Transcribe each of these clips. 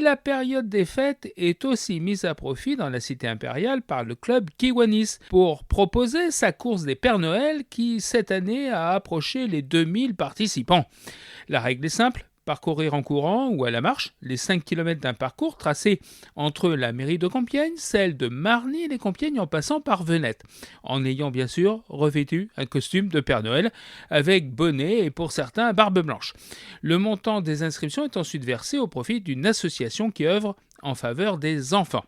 La période des fêtes est aussi mise à profit dans la cité impériale par le club Kiwanis pour proposer sa course des Pères Noël qui, cette année, a approché les 2000 participants. La règle est simple. Parcourir en courant ou à la marche les 5 km d'un parcours tracé entre la mairie de Compiègne, celle de Marny-les-Compiègnes en passant par Venette, en ayant bien sûr revêtu un costume de Père Noël avec bonnet et pour certains barbe blanche. Le montant des inscriptions est ensuite versé au profit d'une association qui œuvre en faveur des enfants.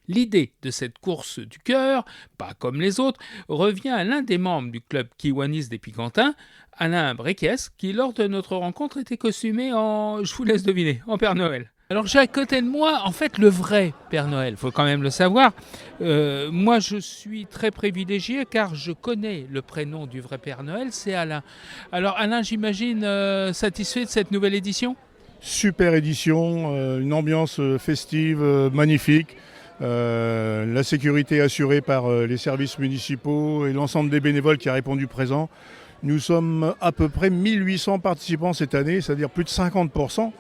L'idée de cette course du cœur, pas comme les autres, revient à l'un des membres du club Kiwanis des Piquantins, Alain Brequies, qui lors de notre rencontre était costumé je vous laisse deviner, en Père Noël. Alors j'ai à côté de moi, en fait, le vrai Père Noël, il faut quand même le savoir. Moi, je suis très privilégié car je connais le prénom du vrai Père Noël, c'est Alain. Alors Alain, j'imagine satisfait de cette nouvelle édition ? Super édition, une ambiance festive, magnifique. La sécurité assurée par les services municipaux et l'ensemble des bénévoles qui a répondu présent. Nous sommes à peu près 1800 participants cette année, c'est-à-dire plus de 50%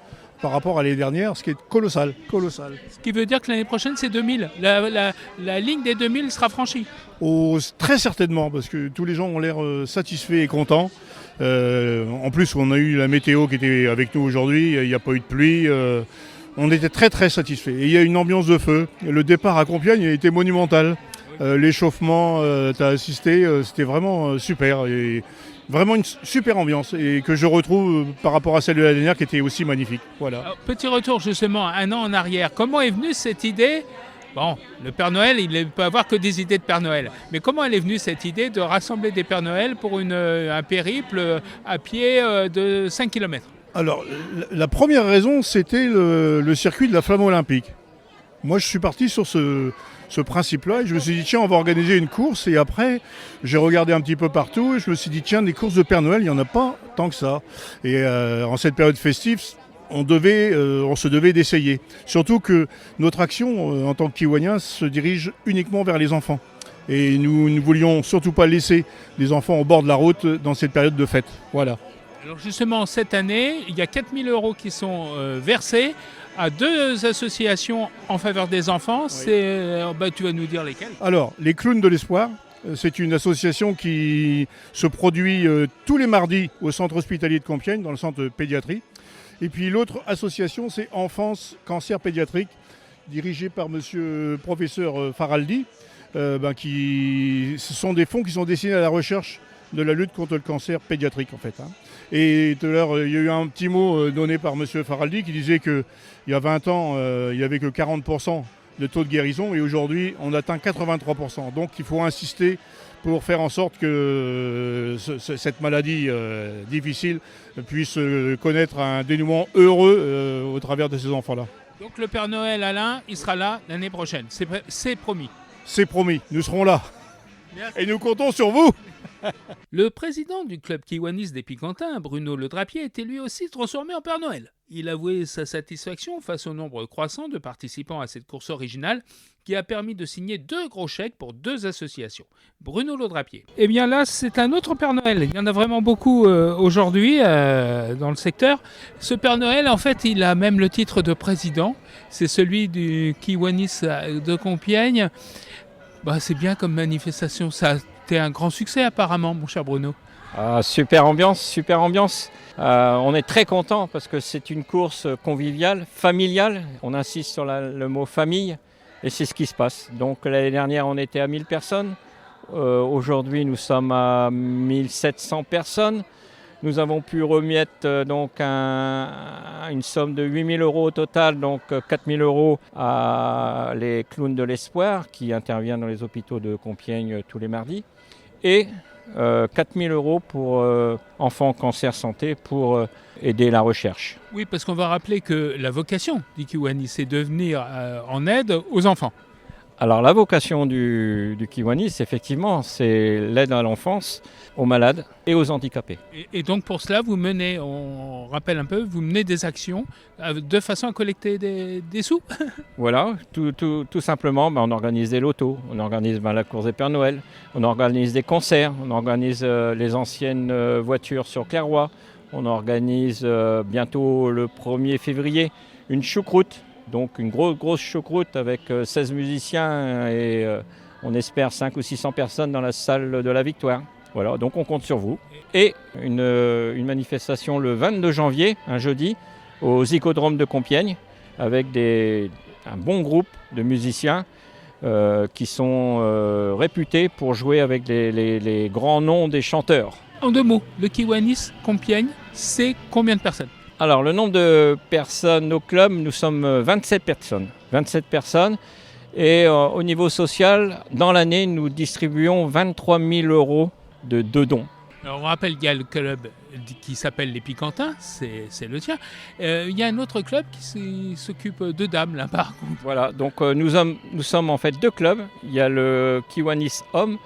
par rapport à l'année dernière, ce qui est colossal. Ce qui veut dire que l'année prochaine, c'est 2000. La ligne des 2000 sera franchie. Très certainement, parce que tous les gens ont l'air satisfaits et contents. En plus, on a eu la météo qui était avec nous aujourd'hui, il n'y a pas eu de pluie. On était très très satisfaits. Et il y a une ambiance de feu. Le départ à Compiègne a été monumental. L'échauffement, tu as assisté, c'était vraiment super. Et vraiment une super ambiance et que je retrouve par rapport à celle de l'année dernière qui était aussi magnifique. Voilà. Alors, petit retour justement un an en arrière. Comment est venue cette idée ? Bon, le Père Noël, il ne peut avoir que des idées de Père Noël. Mais comment elle est venue cette idée de rassembler des Pères Noël pour un périple à pied de 5 km ? Alors, la première raison, c'était le circuit de la Flamme Olympique. Moi, je suis parti sur ce principe-là et je me suis dit, tiens, on va organiser une course. Et après, j'ai regardé un petit peu partout et je me suis dit, tiens, des courses de Père Noël, il n'y en a pas tant que ça. Et en cette période festive, on se devait d'essayer. Surtout que notre action, en tant que Kiwaniens, se dirige uniquement vers les enfants. Et nous ne voulions surtout pas laisser les enfants au bord de la route dans cette période de fête. Voilà. Alors justement, cette année, il y a 4 000 € qui sont versés à 2 associations en faveur des enfants. Oui. Tu vas nous dire lesquelles. Alors, les Clowns de l'Espoir, c'est une association qui se produit tous les mardis au centre hospitalier de Compiègne, dans le centre pédiatrie. Et puis l'autre association, c'est Enfance Cancer Pédiatrique, dirigée par monsieur professeur Faraldi. Ce sont des fonds qui sont destinés à la recherche de la lutte contre le cancer pédiatrique en fait. Et tout à l'heure, il y a eu un petit mot donné par M. Faraldi qui disait qu'il y a 20 ans, il n'y avait que 40% de taux de guérison et aujourd'hui, on atteint 83%. Donc il faut insister pour faire en sorte que cette maladie difficile puisse connaître un dénouement heureux au travers de ces enfants-là. Donc le Père Noël, Alain, il sera là l'année prochaine. C'est promis. C'est promis, nous serons là. Merci. Et nous comptons sur vous. Le président du club Kiwanis des Piquantins, Bruno Le Drapier, était lui aussi transformé en Père Noël. Il avouait sa satisfaction face au nombre croissant de participants à cette course originale qui a permis de signer 2 gros chèques pour 2 associations. Bruno Le Drapier. Eh bien là, c'est un autre Père Noël. Il y en a vraiment beaucoup aujourd'hui dans le secteur. Ce Père Noël, en fait, il a même le titre de président. C'est celui du Kiwanis de Compiègne. C'est bien comme manifestation. Ça a été un grand succès apparemment, mon cher Bruno. Super ambiance. On est très content parce que c'est une course conviviale, familiale. On insiste sur le mot famille et c'est ce qui se passe. Donc l'année dernière, on était à 1000 personnes. Aujourd'hui, nous sommes à 1700 personnes. Nous avons pu remettre une somme de 8 000 € au total, donc 4 000 € à les Clowns de l'Espoir qui interviennent dans les hôpitaux de Compiègne tous les mardis. Et 4 000 € pour Enfants Cancer Santé pour aider la recherche. Oui, parce qu'on va rappeler que la vocation du Kiwanis, c'est de venir en aide aux enfants. Alors la vocation du Kiwanis, effectivement, c'est l'aide à l'enfance, aux malades et aux handicapés. Et donc pour cela, vous menez, on rappelle un peu, vous menez des actions de façon à collecter des sous. Voilà, tout simplement, on organise des lotos, on organise la course des Pères Noël, on organise des concerts, on organise les anciennes voitures sur Clairoy, on organise bientôt le 1er février une choucroute Donc une grosse choucroute avec 16 musiciens et on espère 500 ou 600 personnes dans la salle de la Victoire. Voilà, donc on compte sur vous. Et une manifestation le 22 janvier, un jeudi, au Zicodrome de Compiègne, avec un bon groupe de musiciens qui sont réputés pour jouer avec les grands noms des chanteurs. En 2 mots, le Kiwanis Compiègne, c'est combien de personnes? Alors le nombre de personnes au club, nous sommes 27 personnes. 27 personnes. Et au niveau social, dans l'année, nous distribuons 23 000 € de dons. Alors on rappelle qu'il y a le club qui s'appelle les Picantins, c'est le tien. Il y a un autre club qui s'occupe de dames là par contre. Voilà, donc nous sommes en fait 2 clubs. Il y a le Kiwanis Homme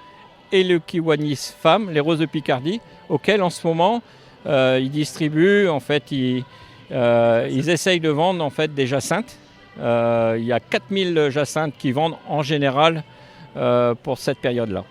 et le Kiwanis Femme, les Roses de Picardie, auxquels en ce moment ils distribuent, en fait, ils essayent de vendre en fait des jacinthes. Il y a 4000 jacinthes qui vendent en général pour cette période-là.